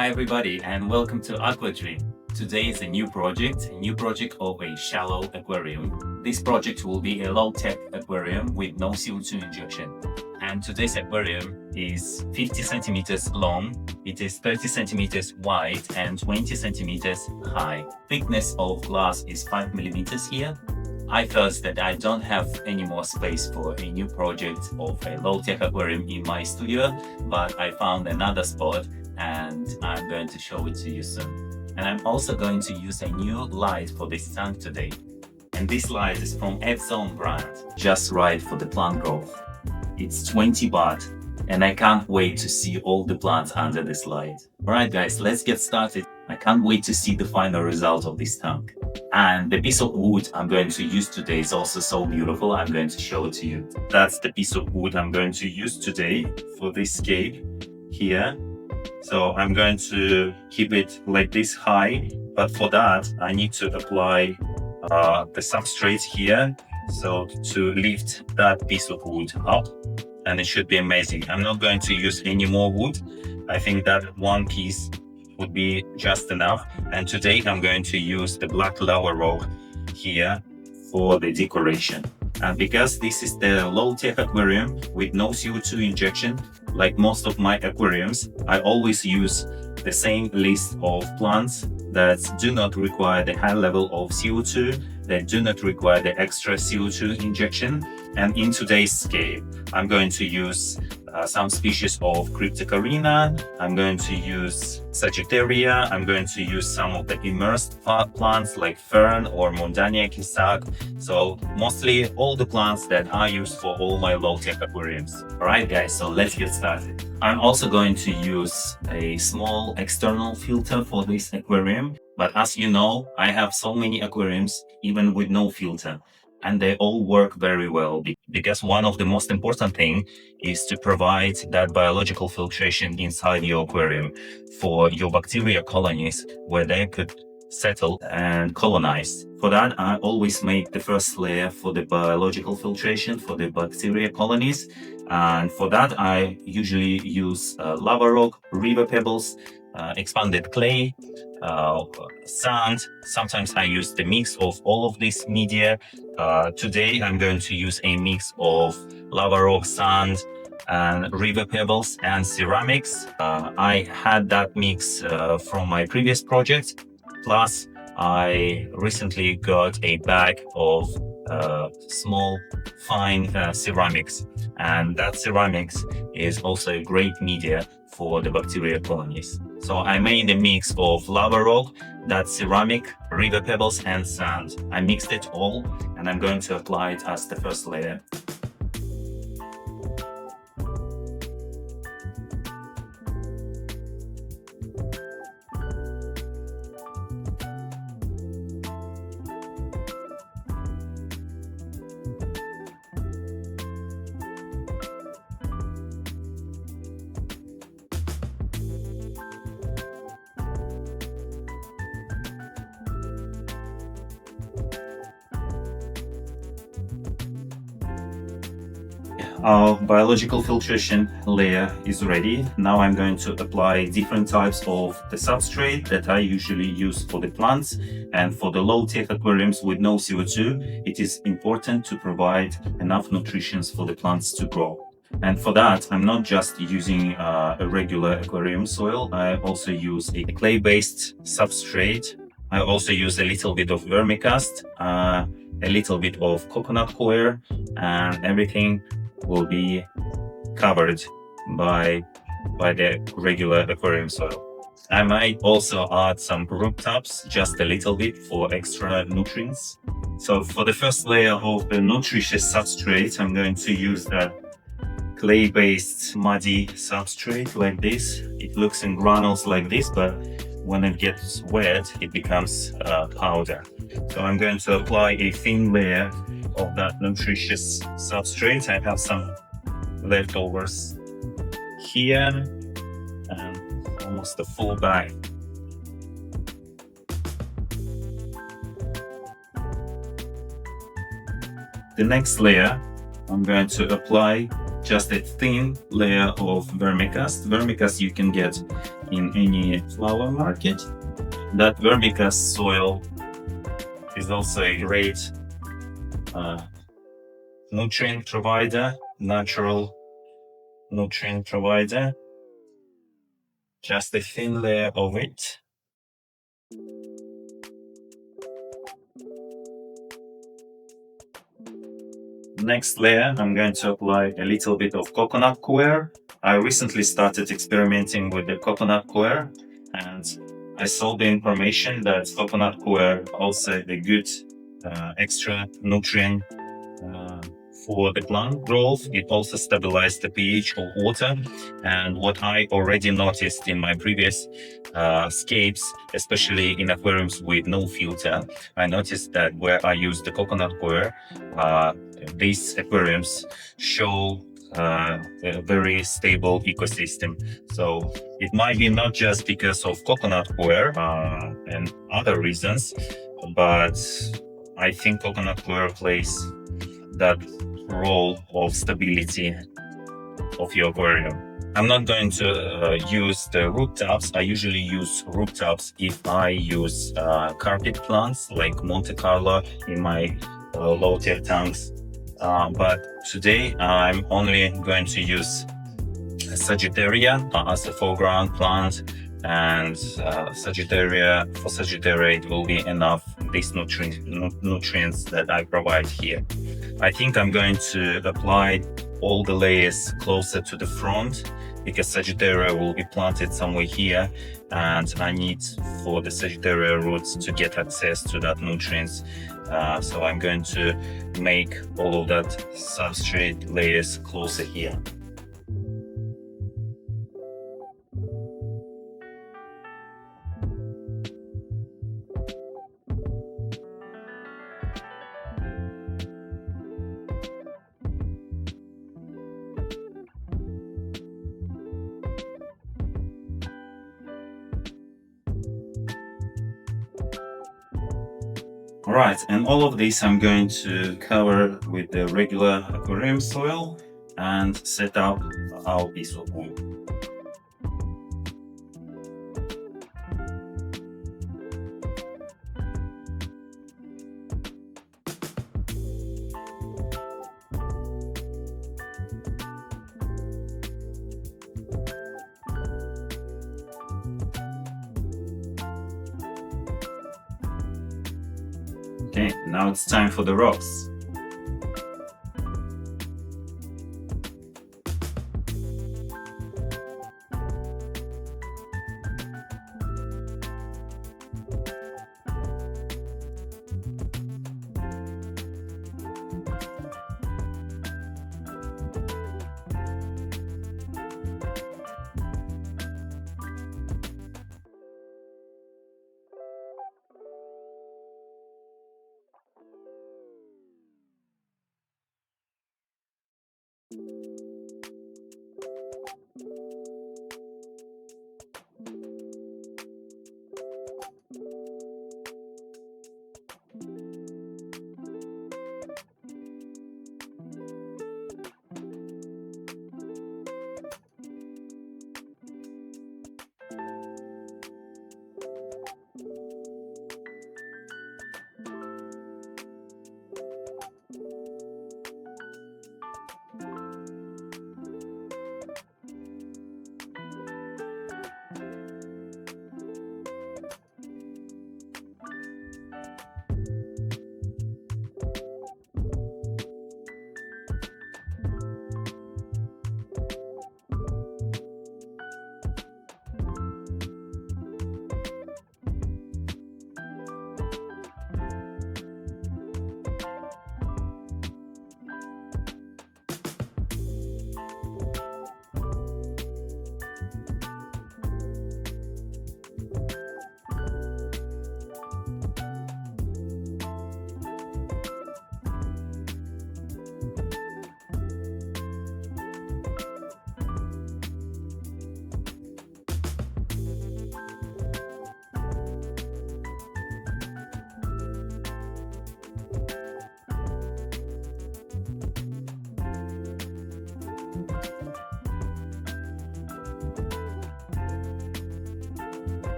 Hi everybody and welcome to AquaDream. Today is a new project of a shallow aquarium. This project will be a low-tech aquarium with no CO2 injection. And today's aquarium is 50 centimeters long, it is 30 centimeters wide and 20 centimeters high. Thickness of glass is 5 millimeters here. I felt that I don't have any more space for a new project of a low-tech aquarium in my studio, but I found another spot and I'm going to show it to you soon. And I'm also going to use a new light for this tank today. And this light is from F-Zone brand, just right for the plant growth. It's 20 baht and I can't wait to see all the plants under this light. Alright guys, let's get started. I can't wait to see the final result of this tank. And the piece of wood I'm going to use today is also so beautiful. I'm going to show it to you. That's the piece of wood I'm going to use today for this scape here. So I'm going to keep it like this high, but for that I need to apply the substrate here, so to lift that piece of wood up, and it should be amazing. I'm not going to use any more wood. I think that one piece would be just enough, and today I'm going to use the black lava rock here for the decoration. And because this is the low-tech aquarium with no CO2 injection, like most of my aquariums, I always use the same list of plants that do not require the high level of CO2, that do not require the extra CO2 injection. And in today's scape, I'm going to use some species of Cryptocoryne, I'm going to use Suggitaria, I'm going to use some of the immersed plants like fern or Mondania kisak. So mostly all the plants that I use for all my low-tech aquariums. Alright guys, so let's get started. I'm also going to use a small external filter for this aquarium. But as you know, I have so many aquariums even with no filter. And they all work very well because one of the most important thing is to provide that biological filtration inside your aquarium for your bacteria colonies where they could settle and colonize. For that, I always make the first layer for the biological filtration for the bacteria colonies. And for that, I usually use lava rock, river pebbles, expanded clay, sand. Sometimes I use the mix of all of this media. Today I'm going to use a mix of lava rock, sand, and river pebbles and ceramics. I had that mix from my previous project. Plus, I recently got a bag of small, fine ceramics, and that ceramics is also a great media for the bacteria colonies. So I made a mix of lava rock, that ceramic, river pebbles and sand. I mixed it all and I'm going to apply it as the first layer. Our biological filtration layer is ready. Now I'm going to apply different types of the substrate that I usually use for the plants. And for the low-tech aquariums with no CO2, it is important to provide enough nutrition for the plants to grow. And for that, I'm not just using a regular aquarium soil. I also use a clay-based substrate. I also use a little bit of vermicast, a little bit of coconut coir, and everything will be covered by the regular aquarium soil. I might also add some root tops, just a little bit for extra nutrients. So for the first layer of the nutritious substrate, I'm going to use that clay-based muddy substrate like this. It looks in granules like this, but when it gets wet, it becomes powder. So I'm going to apply a thin layer of that nutritious substrate. I have some leftovers here and almost a full bag. The next layer, I'm going to apply just a thin layer of vermicast. Vermicast you can get in any flower market. That vermicast soil is also a great nutrient provider, natural nutrient provider. Just a thin layer of it. Next layer, I'm going to apply a little bit of coconut coir. I recently started experimenting with the coconut coir, and I saw the information that coconut coir also a good extra nutrient for the plant growth. It also stabilizes the pH of water. And what I already noticed in my previous scapes, especially in aquariums with no filter, I noticed that where I use the coconut coir, these aquariums show a very stable ecosystem. So it might be not just because of coconut coir and other reasons, but I think coconut coir plays that role of stability of your aquarium. I'm not going to use the root tubs. I usually use root tubs if I use carpet plants like Monte Carlo in my low tier tanks. But today I'm only going to use Suggitaria as a foreground plant, and Suggitaria, for Suggitaria it will be enough these nutrients that I provide here. I think I'm going to apply all the layers closer to the front because Suggitaria will be planted somewhere here, and I need for the Suggitaria roots to get access to that nutrients. So I'm going to make all of that substrate layers closer here. Alright, and all of this I'm going to cover with the regular aquarium soil and set up our piece of wood. Okay, now it's time for the rocks.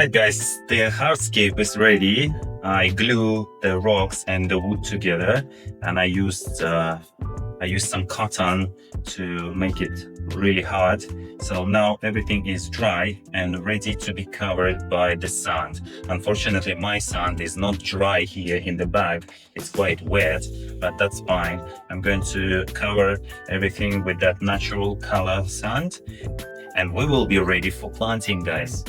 Alright guys, the hardscape is ready. I glue the rocks and the wood together, and I used some cotton to make it really hard. So now everything is dry and ready to be covered by the sand. Unfortunately, my sand is not dry here in the bag. It's quite wet, but that's fine. I'm going to cover everything with that natural color sand, and we will be ready for planting, guys.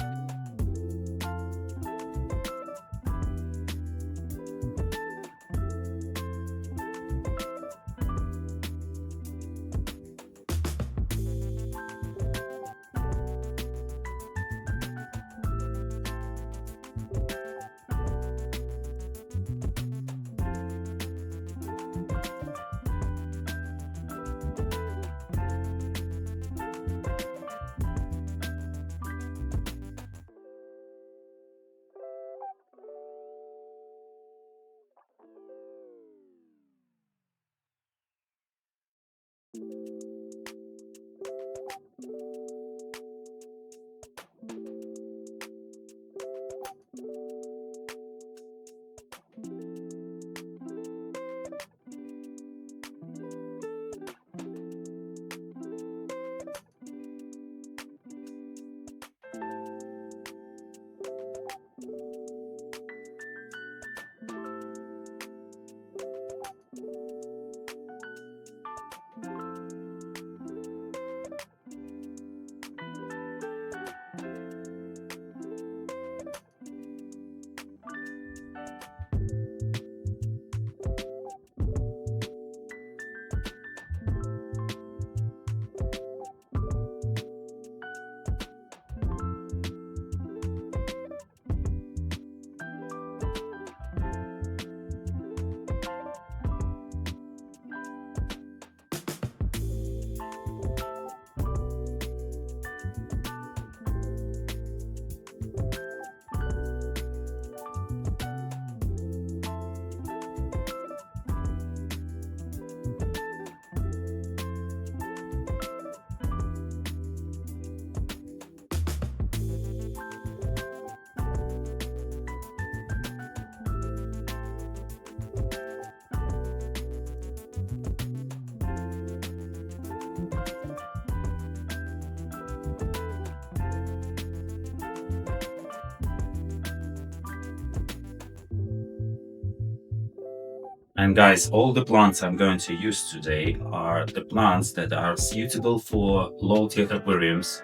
And guys, all the plants I'm going to use today are the plants that are suitable for low-tech aquariums.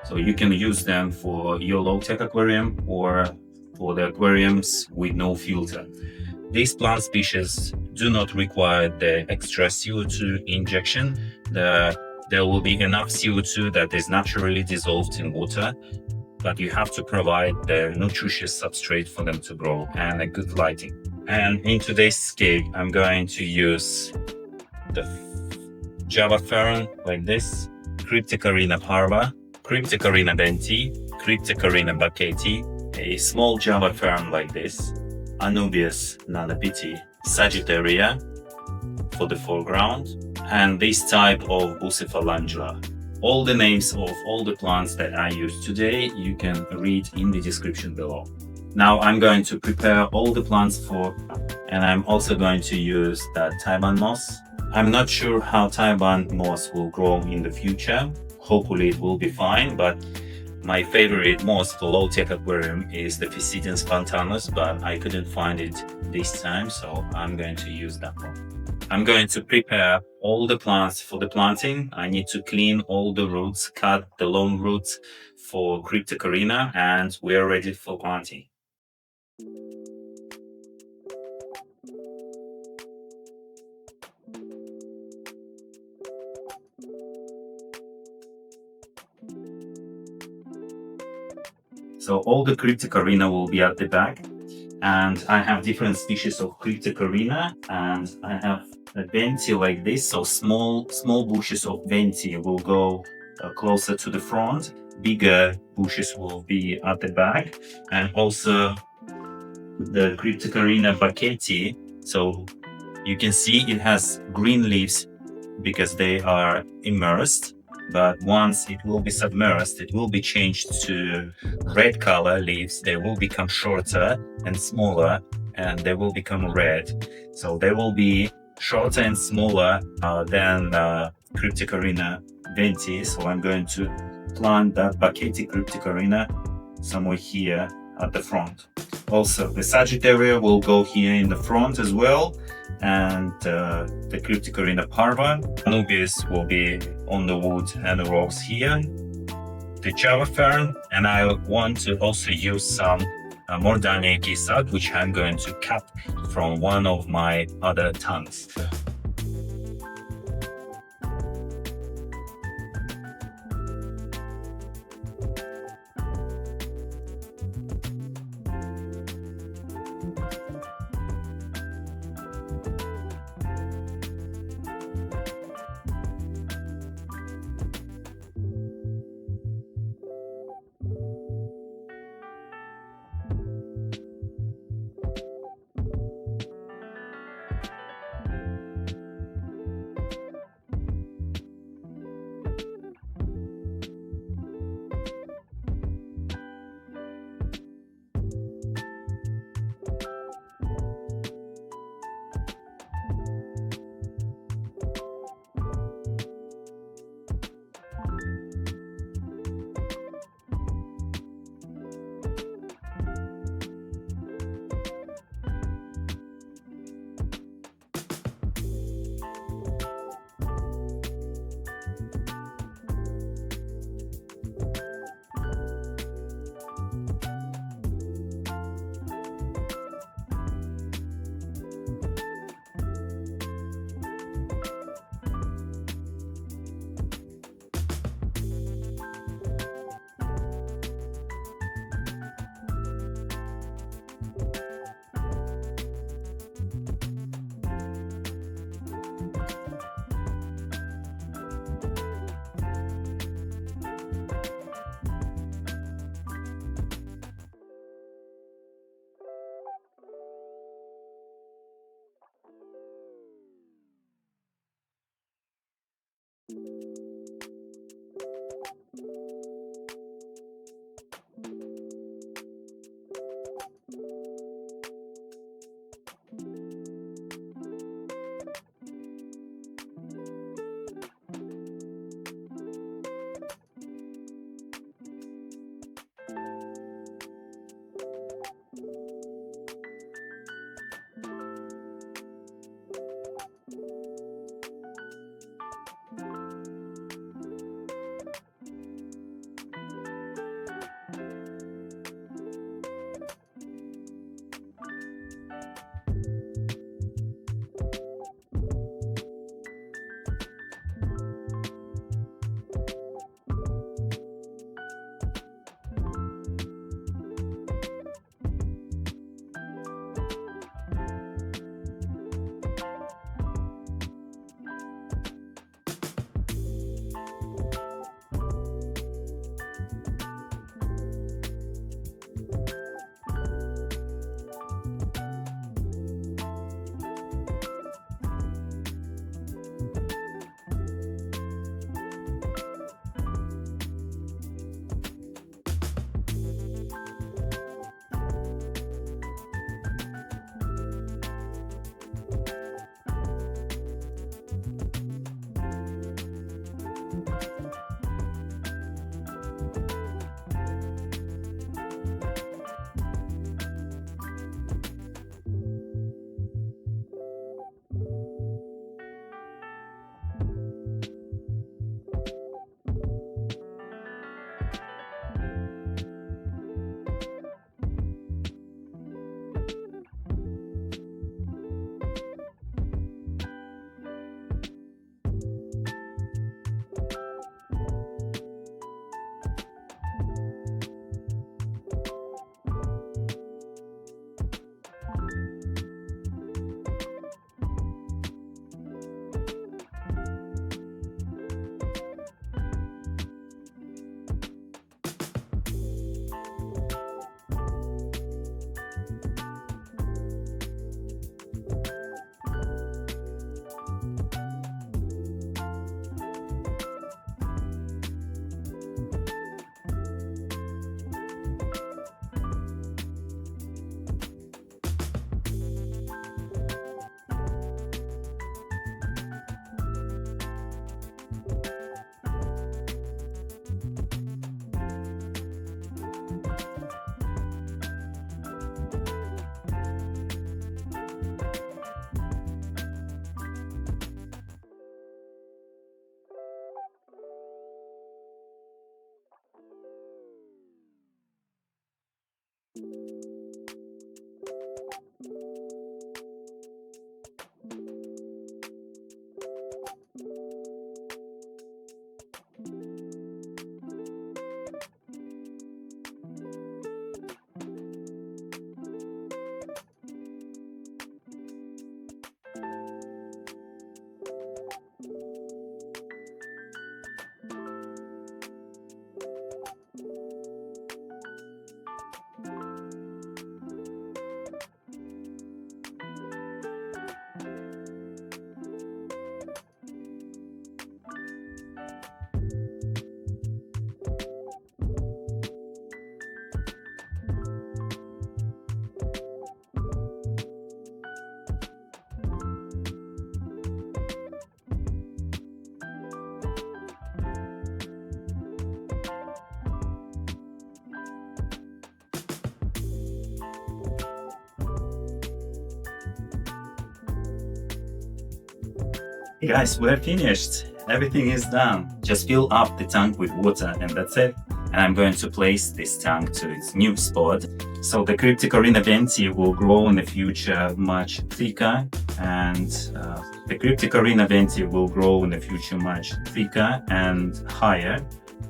So you can use them for your low-tech aquarium or for the aquariums with no filter. These plant species do not require the extra CO2 injection. There will be enough CO2 that is naturally dissolved in water, but you have to provide the nutritious substrate for them to grow and a good lighting. And in today's scape, I'm going to use the Java fern like this, Cryptocoryne parva, Cryptocoryne wendtii, Cryptocoryne backettii, a small Java fern like this, Anubias petite, Suggitaria for the foreground, and this type of Bucephalandra. All the names of all the plants that I use today you can read in the description below. Now I'm going to prepare all the plants and I'm also going to use that Taiwan moss. I'm not sure how Taiwan moss will grow in the future. Hopefully it will be fine, but my favorite moss for low-tech aquarium is the Physidens spontaneus, but I couldn't find it this time, so I'm going to use that one. I'm going to prepare all the plants for the planting. I need to clean all the roots, cut the long roots for Cryptocoryne, and we're ready for planting. So all the Cryptocoryne will be at the back, and I have different species of Cryptocoryne, and I have a wendtii like this. So small bushes of wendtii will go closer to the front. Bigger bushes will be at the back, and also the Cryptocoryne backettii. So you can see it has green leaves because they are immersed, but once it will be submerged, it will be changed to red color leaves. They will become shorter and smaller, and they will become red. So they will be shorter and smaller than Cryptocoryne wendtii. So I'm going to plant that backettii Cryptocoryne somewhere here at the front. Also, the Suggitaria will go here in the front as well, and the Cryptocoryne parva. Anubias will be on the wood and the rocks here. The Java fern, and I want to also use some more dynamic sod, which I'm going to cut from one of my other tanks. Guys, we're finished. Everything is done. Just fill up the tank with water and that's it. And I'm going to place this tank to its new spot. So the Cryptocoryne wendtii will grow in the future much thicker, and the Cryptocoryne wendtii will grow in the future much thicker and higher.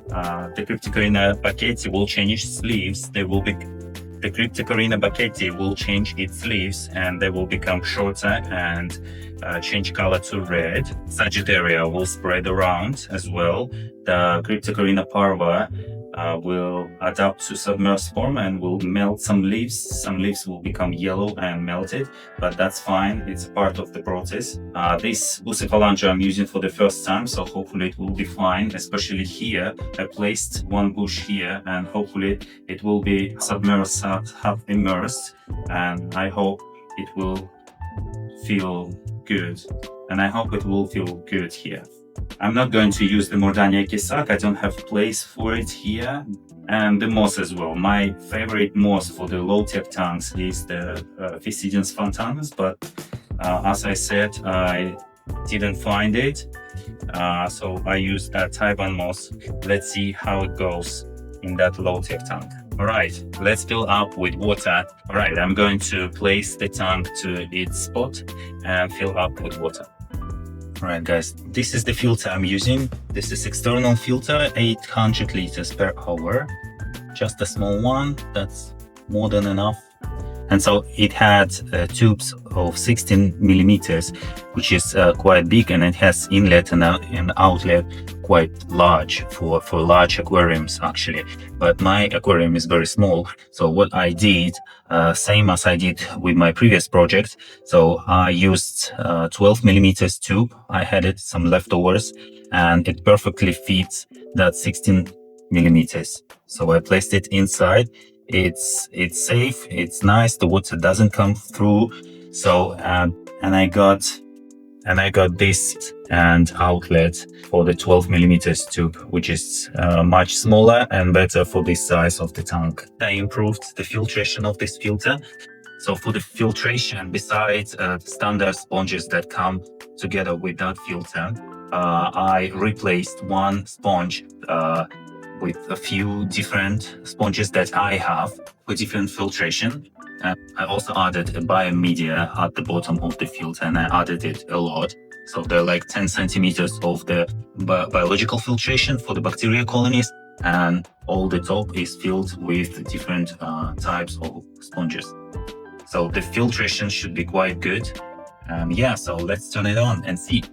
The Cryptocoryne backettii will change its leaves. The Cryptocoryne backettii will change its leaves and they will become shorter and change color to red. Sagittaria will spread around as well. The Cryptocoryne parva will adapt to submerged form and will melt some leaves. Some leaves will become yellow and melted, but that's fine. It's part of the process. This Bucephalandra I'm using for the first time, so hopefully it will be fine, especially here. I placed one bush here and hopefully it will be submerged, half immersed, and I hope it will feel good. And I hope it will feel good here. I'm not going to use the Mordania sac, I don't have place for it here. And the moss as well. My favorite moss for the low-tech tanks is the Physidians fontanus, but as I said, I didn't find it. So I used that Taiwan moss. Let's see how it goes in that low-tech tank. Alright, let's fill up with water. Alright, I'm going to place the tank to its spot and fill up with water. Alright guys, this is the filter I'm using. This is external filter, 800 liters per hour. Just a small one, that's more than enough. And so it had tubes of 16 millimeters, which is quite big, and it has inlet and outlet quite large for large aquariums actually. But my aquarium is very small, so what I did, same as I did with my previous project. So I used 12 millimeters tube. I had it some leftovers, and it perfectly fits that 16 millimeters. So I placed it inside. It's safe, it's nice, the water doesn't come through. So and I got this and outlet for the 12 millimeters tube, which is much smaller and better for this size of the tank. I improved the filtration of this filter. So for the filtration, besides standard sponges that come together with that filter, I replaced one sponge with a few different sponges that I have with different filtration. I also added a biomedia at the bottom of the filter, and I added it a lot. So they're like 10 centimeters of the biological filtration for the bacteria colonies, and all the top is filled with different types of sponges. So the filtration should be quite good. Yeah, so let's turn it on and see.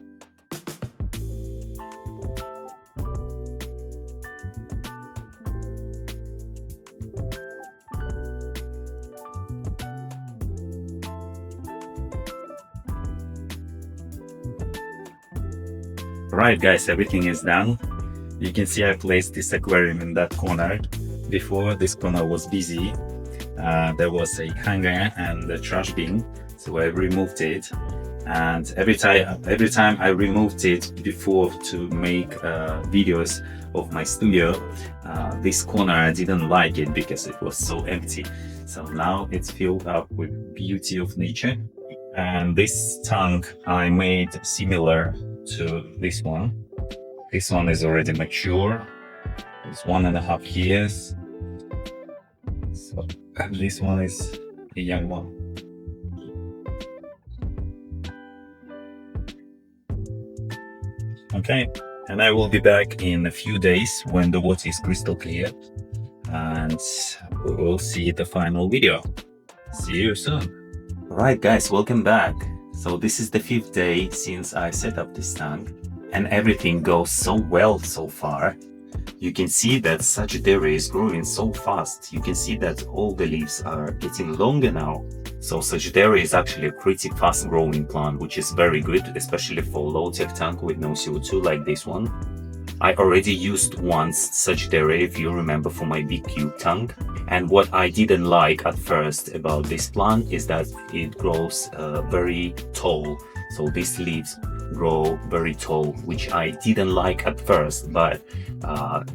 Right guys, everything is done. You can see I placed this aquarium in that corner. Before, this corner was busy. There was a hanger and a trash bin, so I removed it. And every time I removed it before to make videos of my studio, this corner I didn't like it because it was so empty. So now it's filled up with beauty of nature. And this tank I made similar to this one. This one is already mature. It's 1.5 years. So, and this one is a young one. Okay, and I will be back in a few days when the water is crystal clear, and we will see the final video. See you soon. Alright guys, welcome back. So this is the 5th day since I set up this tank, and everything goes so well so far. You can see that Suggitaria is growing so fast. You can see that all the leaves are getting longer now. So Suggitaria is actually a pretty fast growing plant, which is very good, especially for low-tech tank with no CO2 like this one. I already used once Suggitaria, if you remember, for my big cube tank. And what I didn't like at first about this plant is that it grows very tall. So these leaves grow very tall, which I didn't like at first, but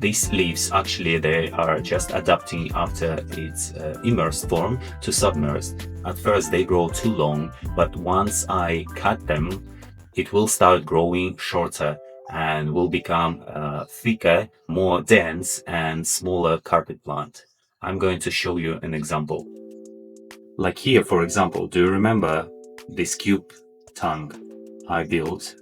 these leaves actually they are just adapting after its immersed form to submerged. At first they grow too long, but once I cut them, it will start growing shorter and will become thicker, more dense and smaller carpet plant. I'm going to show you an example. Like here, for example, do you remember this cube tank I built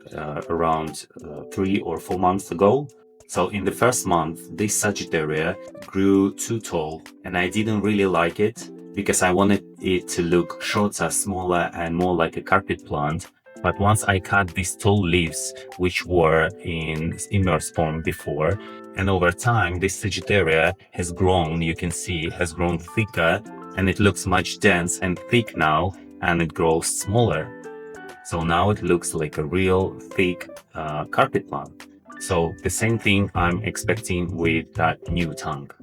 around 3 or 4 months ago? So in the first month, this Suggitaria grew too tall and I didn't really like it because I wanted it to look shorter, smaller and more like a carpet plant. But once I cut these tall leaves, which were in immersed form before, and over time this Suggitaria has grown, you can see, has grown thicker, and it looks much dense and thick now, and it grows smaller. So now it looks like a real thick carpet plant. So the same thing I'm expecting with that new tank.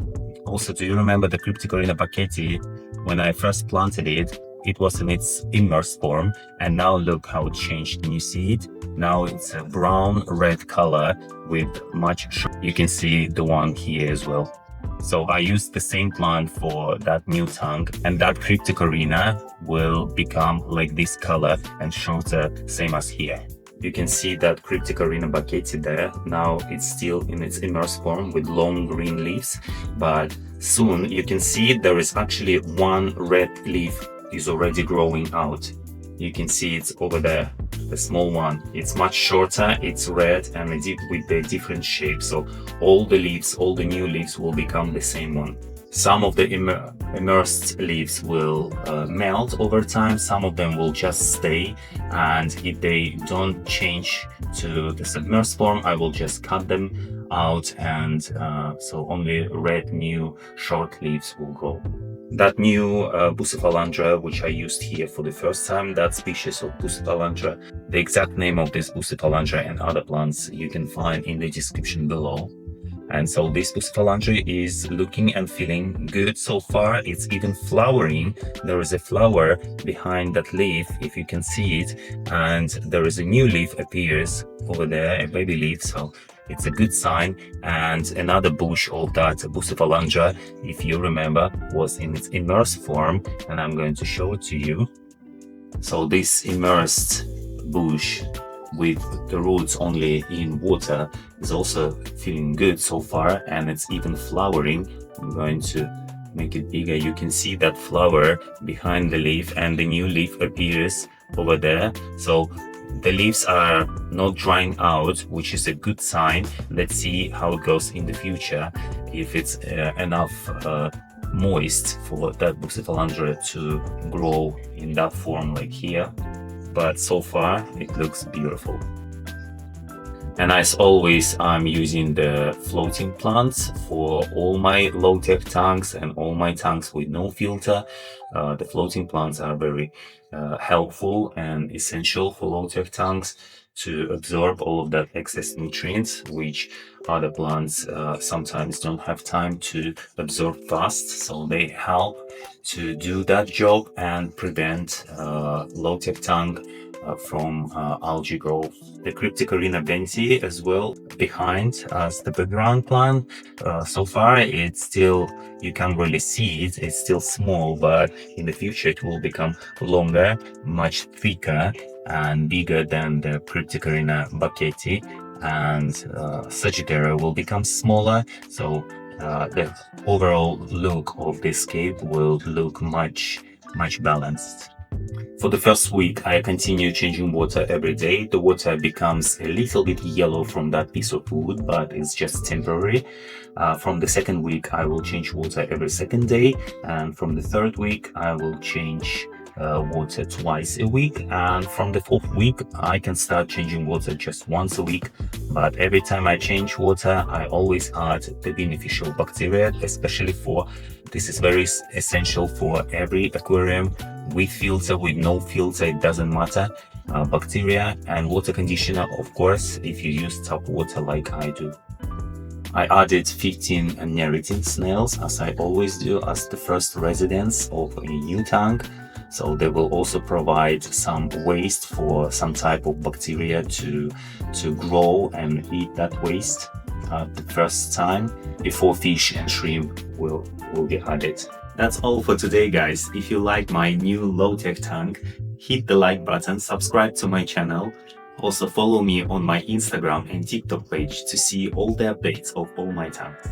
Also, do you remember the Cryptocoryne backettii? When I first planted it, it was in its immersed form, and now look how it changed. Can you see it? Now it's a brown red color with much. You can see the one here as well. So I used the same plant for that new tank, and that Cryptocoryne will become like this color and shorter, same as here. You can see that Cryptocoryne backettii there. Now it's still in its immersed form with long green leaves, but soon you can see there is actually one red leaf is already growing out. You can see it's over there, the small one. It's much shorter, it's red and with a different shape. So all the leaves, all the new leaves will become the same one. Some of the immersed leaves will melt over time, some of them will just stay, and if they don't change to the submerged form, I will just cut them out, and so only red new short leaves will grow. That new Bucephalandra, which I used here for the first time, that species of Bucephalandra, the exact name of this Bucephalandra and other plants you can find in the description below. And so this Bucephalandra is looking and feeling good so far. It's even flowering. There is a flower behind that leaf, if you can see it, and there is a new leaf appears over there, a baby leaf, so it's a good sign. And another bush of that Bucephalandra, if you remember, was in its immersed form, and I'm going to show it to you. So this immersed bush with the roots only in water is also feeling good so far, and it's even flowering. I'm going to make it bigger. You can see that flower behind the leaf, and the new leaf appears over there. So the leaves are not drying out, which is a good sign. Let's see how it goes in the future, if it's enough moist for that Bucephalandra to grow in that form like here. But so far it looks beautiful. And as always, I'm using the floating plants for all my low-tech tanks and all my tanks with no filter. The floating plants are very helpful and essential for low-tech tanks to absorb all of that excess nutrients, which other plants sometimes don't have time to absorb fast. So they help to do that job and prevent low-tech tank from algae growth. The Cryptocoryne wendtii as well behind as the background plant. So far it's still, you can't really see it, it's still small, but in the future it will become longer, much thicker and bigger than the Cryptocoryne backettii, and Suggitaria will become smaller. So the overall look of this scape will look much balanced. For the first week, I continue changing water every day. The water becomes a little bit yellow from that piece of wood, but it's just temporary. From the second week, I will change water every second day. And from the third week, I will change water twice a week. And from the fourth week, I can start changing water just once a week. But every time I change water, I always add the beneficial bacteria, especially for, this is very essential for every aquarium, with filter, with no filter, it doesn't matter. Bacteria and water conditioner, of course, if you use tap water like I do. I added 15 neritin snails, as I always do, as the first residents of a new tank. So they will also provide some waste for some type of bacteria to grow and eat that waste the first time before fish and shrimp will be added. That's all for today, guys. If you like my new low-tech tank, hit the like button, subscribe to my channel. Also follow me on my Instagram and TikTok page to see all the updates of all my tanks.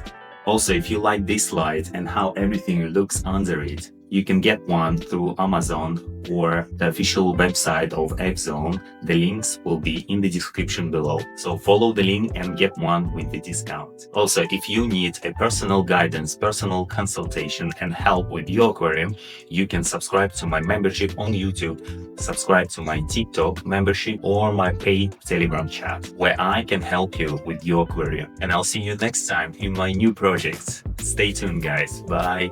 Also, if you like this slide and how everything looks under it, you can get one through Amazon or the official website of F-Zone. The links will be in the description below. So follow the link and get one with the discount. Also, if you need a personal guidance, personal consultation and help with your aquarium, you can subscribe to my membership on YouTube, subscribe to my TikTok membership or my paid Telegram chat, where I can help you with your aquarium. And I'll see you next time in my new projects. Stay tuned, guys. Bye.